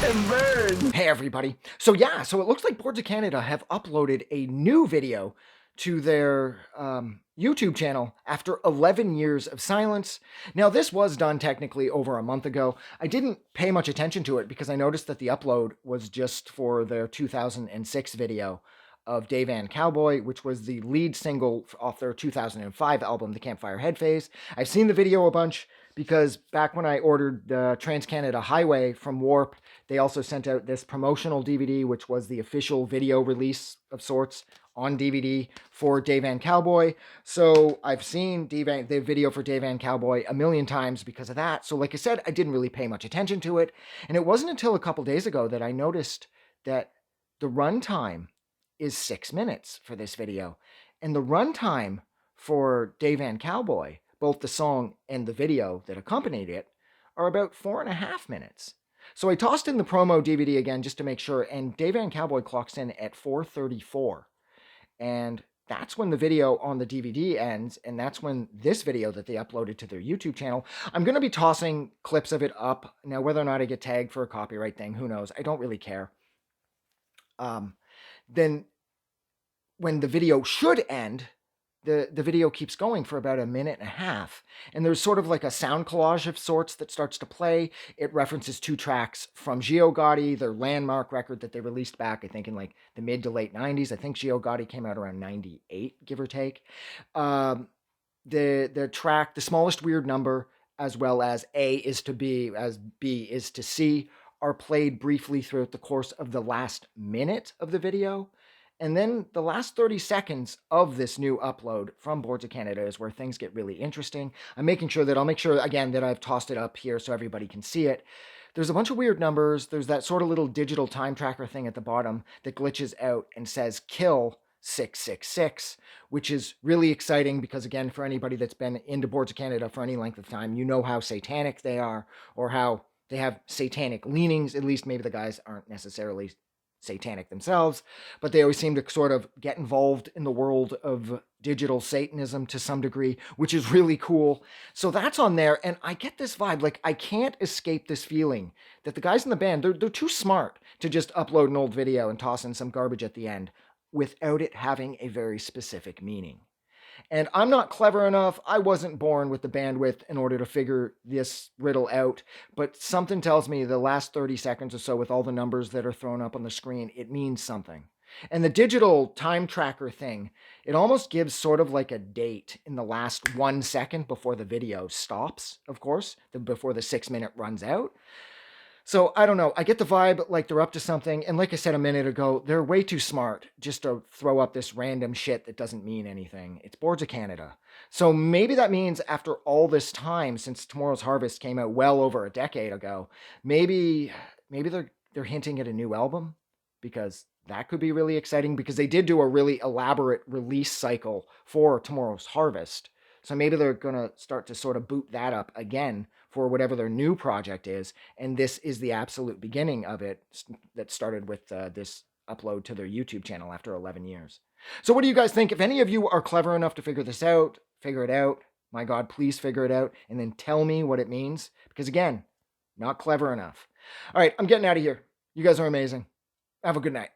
And burn. Hey everybody. So it looks like Boards of Canada have uploaded a new video to their YouTube channel after 11 years of silence. Now this was done technically over a month ago. I didn't pay much attention to it because I noticed that the upload was just for their 2006 video of Day Van Cowboy, which was the lead single off their 2005 album, The Campfire Head Phase. I've seen the video a bunch because back when I ordered the Trans-Canada Highway from Warp, they also sent out this promotional DVD, which was the official video release of sorts on DVD for Day Van Cowboy. So I've seen the video for Day Van Cowboy a million times because of that. So like I said, I didn't really pay much attention to it. And it wasn't until a couple days ago that I noticed that the runtime is 6 minutes for this video. And the runtime for Day Van Cowboy, both the song and the video that accompanied it, are about 4.5 minutes. So I tossed in the promo DVD again just to make sure, and Day Van Cowboy clocks in at 4:34. And that's when the video on the DVD ends, and that's when this video that they uploaded to their YouTube channel, I'm going to be tossing clips of it up. Now, whether or not I get tagged for a copyright thing, who knows? I don't really care. Then when the video should end, the video keeps going for about 1.5 minutes. And there's sort of like a sound collage of sorts that starts to play. It references 2 tracks from Gio Gotti, their landmark record that they released back, I think, in like the mid to late 90s. I think Gio Gotti came out around 98, give or take. The track, The Smallest Weird Number, as well as A is to B, as B is to C, are played briefly throughout the course of the last minute of the video. And then the last 30 seconds of this new upload from Boards of Canada is where things get really interesting. I'll make sure, again, that I've tossed it up here so everybody can see it. There's a bunch of weird numbers. There's that sort of little digital time tracker thing at the bottom that glitches out and says kill 666, which is really exciting because, again, for anybody that's been into Boards of Canada for any length of time, you know how satanic they are, or how they have satanic leanings. At least maybe the guys aren't necessarily satanic themselves, but they always seem to sort of get involved in the world of digital Satanism to some degree, which is really cool. So that's on there, and I get this vibe, like I can't escape this feeling that the guys in the band, they're too smart to just upload an old video and toss in some garbage at the end without it having a very specific meaning. And I'm not clever enough. I wasn't born with the bandwidth in order to figure this riddle out. But something tells me the last 30 seconds or so with all the numbers that are thrown up on the screen, it means something. And the digital time tracker thing, it almost gives sort of like a date in the last 1 second before the video stops, of course, before the 6 minute runs out. So I don't know. I get the vibe like they're up to something. And like I said a minute ago, they're way too smart just to throw up this random shit that doesn't mean anything. It's Boards of Canada. So maybe that means after all this time, since Tomorrow's Harvest came out well over a decade ago, maybe they're hinting at a new album, because that could be really exciting, because they did do a really elaborate release cycle for Tomorrow's Harvest. So maybe they're going to start to sort of boot that up again for whatever their new project is. And this is the absolute beginning of it that started with this upload to their YouTube channel after 11 years. So what do you guys think? If any of you are clever enough to figure this out, figure it out. My God, please figure it out. And then tell me what it means. Because again, not clever enough. All right, I'm getting out of here. You guys are amazing. Have a good night.